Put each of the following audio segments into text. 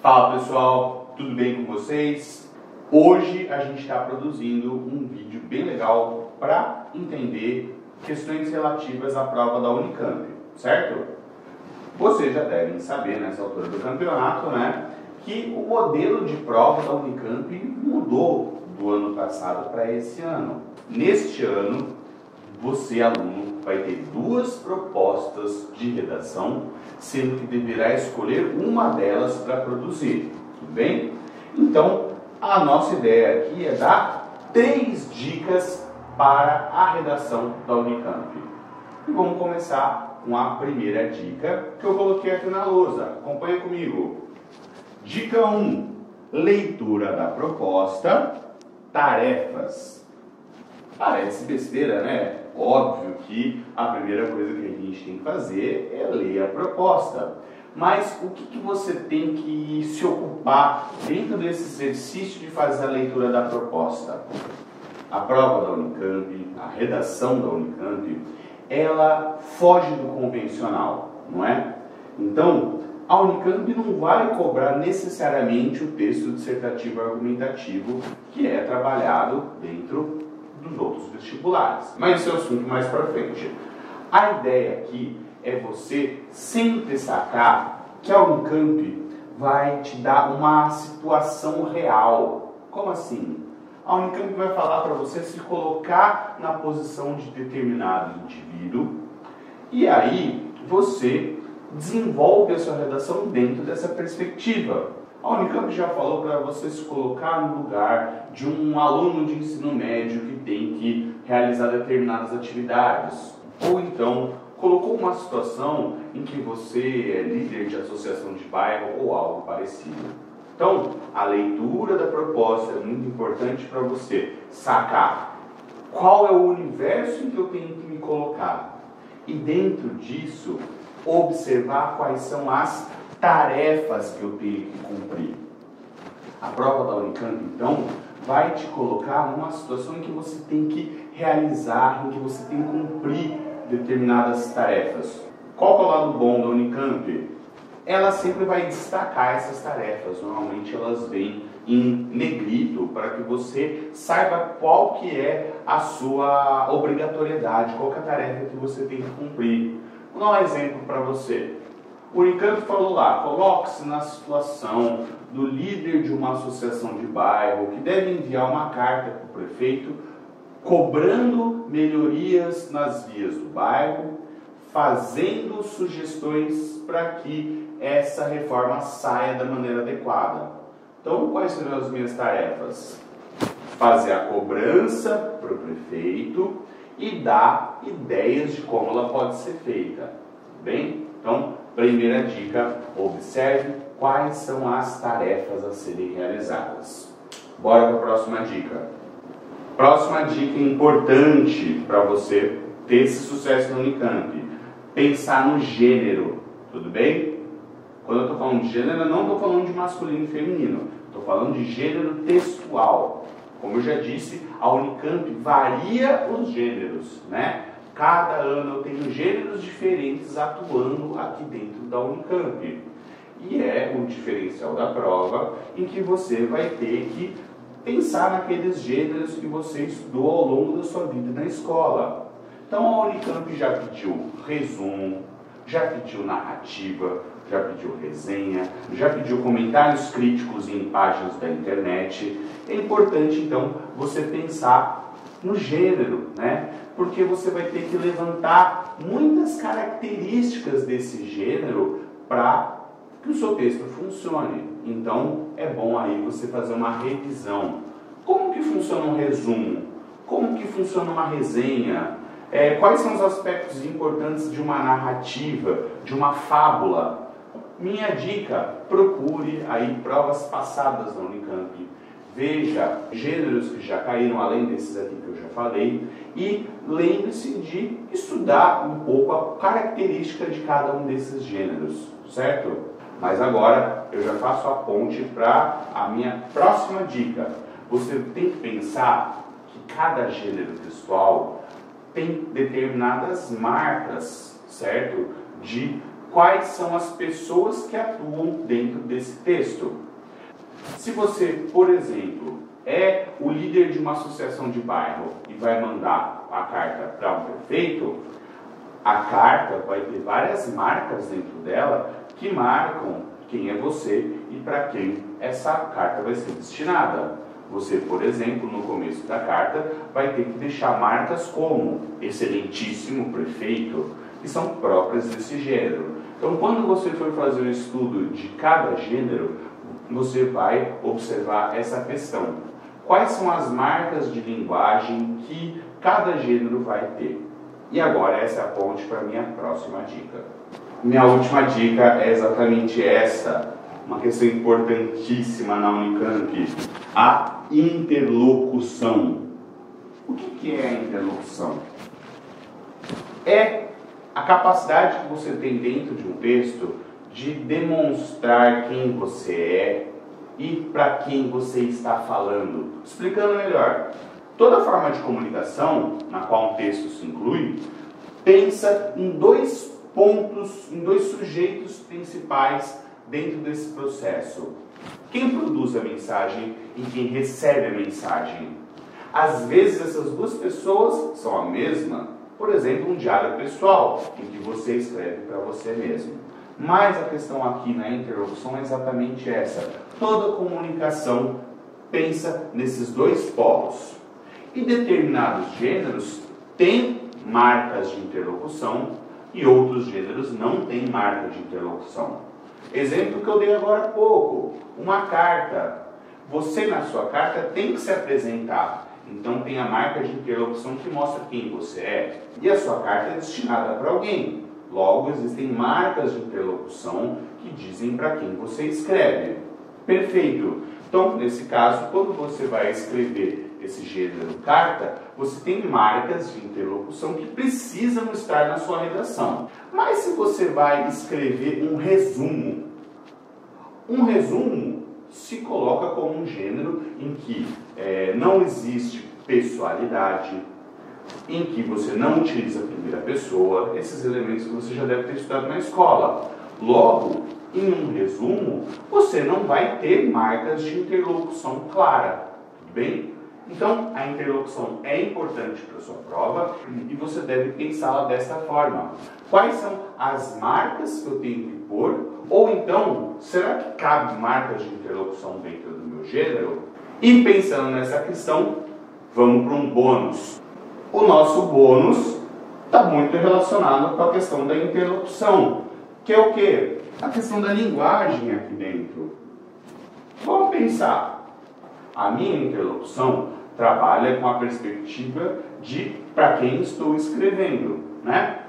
Fala pessoal, tudo bem com vocês? Hoje a gente está produzindo um vídeo bem legal para entender questões relativas à prova da Unicamp, certo? Vocês já devem saber nessa altura do campeonato, né, que o modelo de prova da Unicamp mudou do ano passado para esse ano. Neste ano, você, aluno, vai ter duas propostas de redação, sendo que deverá escolher uma delas para produzir, tudo bem? Então, a nossa ideia aqui é dar 3 dicas para a redação da Unicamp. E vamos começar com a primeira dica que eu coloquei aqui na lousa. Acompanha comigo. Dica 1. Leitura da proposta, tarefas. Parece besteira, né? Óbvio que a primeira coisa que a gente tem que fazer é ler a proposta. Mas o que você tem que se ocupar dentro desse exercício de fazer a leitura da proposta? A prova da Unicamp, a redação da Unicamp, ela foge do convencional, não é? Então, a Unicamp não vai cobrar necessariamente o texto dissertativo argumentativo que é trabalhado dentro dos outros vestibulares. Mas esse é o assunto mais para frente. A ideia aqui é você sempre sacar que a Unicamp vai te dar uma situação real. Como assim? A Unicamp vai falar para você se colocar na posição de determinado indivíduo e aí você desenvolve a sua redação dentro dessa perspectiva. A Unicamp já falou para você se colocar no lugar de um aluno de ensino médio que tem que realizar determinadas atividades. Ou então, colocou uma situação em que você é líder de associação de bairro ou algo parecido. Então, a leitura da proposta é muito importante para você sacar qual é o universo em que eu tenho que me colocar. E dentro disso, observar quais são as tarefas que eu tenho que cumprir. A prova da Unicamp, então, vai te colocar numa situação em que você tem que realizar, em que você tem que cumprir determinadas tarefas. Qual é o lado bom da Unicamp? Ela sempre vai destacar essas tarefas. Normalmente elas vêm em negrito para que você saiba qual que é a sua obrigatoriedade, qual que é a tarefa que você tem que cumprir. Vou dar um exemplo para você. O Unicamp falou lá, coloque-se na situação do líder de uma associação de bairro que deve enviar uma carta para o prefeito cobrando melhorias nas vias do bairro, fazendo sugestões para que essa reforma saia da maneira adequada. Então, quais serão as minhas tarefas? Fazer a cobrança para o prefeito e dar ideias de como ela pode ser feita. Bem? Então, primeira dica, observe quais são as tarefas a serem realizadas. Bora para a próxima dica. Próxima dica importante para você ter esse sucesso no Unicamp. Pensar no gênero, tudo bem? Quando eu estou falando de gênero, eu não estou falando de masculino e feminino. Estou falando de gênero textual. Como eu já disse, a Unicamp varia os gêneros, né? Cada ano eu tenho gêneros diferentes atuando aqui dentro da Unicamp. E é um diferencial da prova em que você vai ter que pensar naqueles gêneros que você estudou ao longo da sua vida na escola. Então a Unicamp já pediu resumo, já pediu narrativa, já pediu resenha, já pediu comentários críticos em páginas da internet. É importante então você pensar no gênero, né? Porque você vai ter que levantar muitas características desse gênero para que o seu texto funcione. Então, é bom aí você fazer uma revisão. Como que funciona um resumo? Como que funciona uma resenha? Quais são os aspectos importantes de uma narrativa, de uma fábula? Minha dica, procure aí provas passadas da Unicamp. Veja gêneros que já caíram, além desses aqui que eu já falei, e lembre-se de estudar um pouco a característica de cada um desses gêneros, certo? Mas agora eu já faço a ponte para a minha próxima dica. Você tem que pensar que cada gênero textual tem determinadas marcas, certo? De quais são as pessoas que atuam dentro desse texto. Se você, por exemplo, é o líder de uma associação de bairro e vai mandar a carta para um prefeito, a carta vai ter várias marcas dentro dela que marcam quem é você e para quem essa carta vai ser destinada. Você, por exemplo, no começo da carta, vai ter que deixar marcas como excelentíssimo prefeito, que são próprias desse gênero. Então, quando você for fazer o estudo de cada gênero, você vai observar essa questão. Quais são as marcas de linguagem que cada gênero vai ter? E agora essa é a ponte para a minha próxima dica. Minha última dica é exatamente essa, uma questão importantíssima na Unicamp, a interlocução. O que é a interlocução? É a capacidade que você tem dentro de um texto de demonstrar quem você é e para quem você está falando. Explicando melhor, toda forma de comunicação na qual um texto se inclui, pensa em dois pontos, em dois sujeitos principais dentro desse processo. Quem produz a mensagem e quem recebe a mensagem. Às vezes essas duas pessoas são a mesma, por exemplo, um diário pessoal, em que você escreve para você mesmo. Mas a questão aqui na interlocução é exatamente essa. Toda comunicação pensa nesses dois polos. E determinados gêneros têm marcas de interlocução e outros gêneros não têm marca de interlocução. Exemplo que eu dei agora há pouco, uma carta. Você na sua carta tem que se apresentar. Então tem a marca de interlocução que mostra quem você é. E a sua carta é destinada para alguém. Logo, existem marcas de interlocução que dizem para quem você escreve. Perfeito. Então, nesse caso, quando você vai escrever esse gênero carta, você tem marcas de interlocução que precisam estar na sua redação. Mas se você vai escrever um resumo se coloca como um gênero em que não existe pessoalidade, em que você não utiliza a primeira pessoa, esses elementos que você já deve ter estudado na escola. Logo, em um resumo, você não vai ter marcas de interlocução clara, tudo bem? Então, a interlocução é importante para a sua prova e você deve pensá-la desta forma. Quais são as marcas que eu tenho que pôr? Ou então, será que cabe marcas de interlocução dentro do meu gênero? E pensando nessa questão, vamos para um bônus. O nosso bônus está muito relacionado com a questão da interlocução, que é o quê? A questão da linguagem aqui dentro. Vamos pensar. A minha interlocução trabalha com a perspectiva de para quem estou escrevendo, né?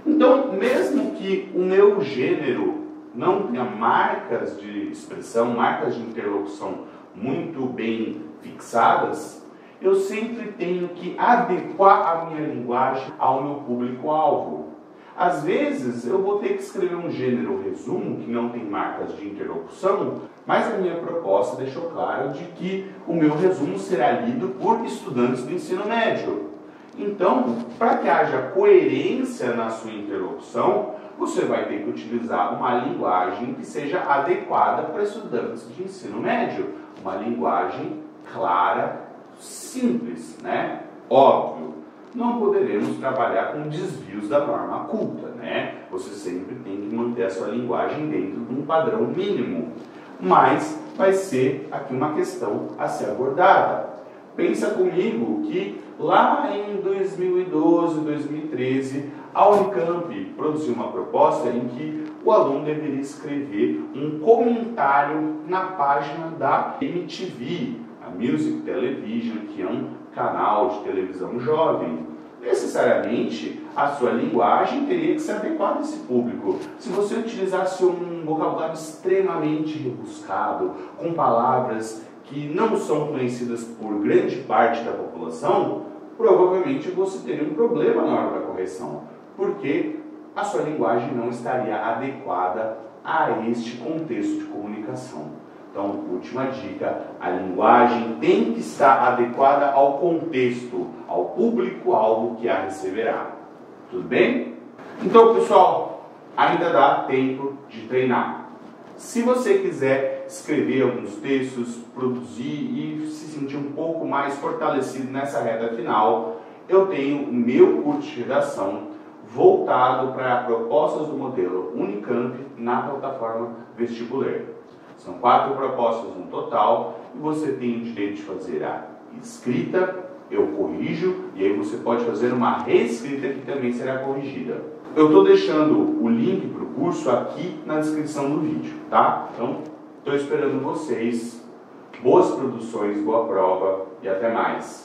Então, mesmo que o meu gênero não tenha marcas de expressão, marcas de interlocução muito bem fixadas, eu sempre tenho que adequar a minha linguagem ao meu público-alvo. Às vezes, eu vou ter que escrever um gênero resumo que não tem marcas de interlocução, mas a minha proposta deixou claro de que o meu resumo será lido por estudantes do ensino médio. Então, para que haja coerência na sua interlocução, você vai ter que utilizar uma linguagem que seja adequada para estudantes de ensino médio. Uma linguagem clara, simples, né? Óbvio. Não poderemos trabalhar com desvios da norma culta, né? Você sempre tem que manter a sua linguagem dentro de um padrão mínimo. Mas vai ser aqui uma questão a ser abordada. Pensa comigo que lá em 2012, 2013, a Unicamp produziu uma proposta em que o aluno deveria escrever um comentário na página da MTV, a Music Television, que é um canal de televisão jovem. Necessariamente, a sua linguagem teria que se adequar a esse público. Se você utilizasse um vocabulário extremamente rebuscado, com palavras que não são conhecidas por grande parte da população, provavelmente você teria um problema na hora da correção, porque a sua linguagem não estaria adequada a este contexto de comunicação. Então, última dica, a linguagem tem que estar adequada ao contexto, ao público-alvo que a receberá. Tudo bem? Então, pessoal, ainda dá tempo de treinar. Se você quiser escrever alguns textos, produzir e se sentir um pouco mais fortalecido nessa reta final, eu tenho o meu curso de redação voltado para propostas do modelo Unicamp na plataforma Vestibular. São 4 propostas no total e você tem o direito de fazer a escrita, eu corrijo, e aí você pode fazer uma reescrita que também será corrigida. Eu estou deixando o link para o curso aqui na descrição do vídeo, tá? Então, estou esperando vocês. Boas produções, boa prova e até mais.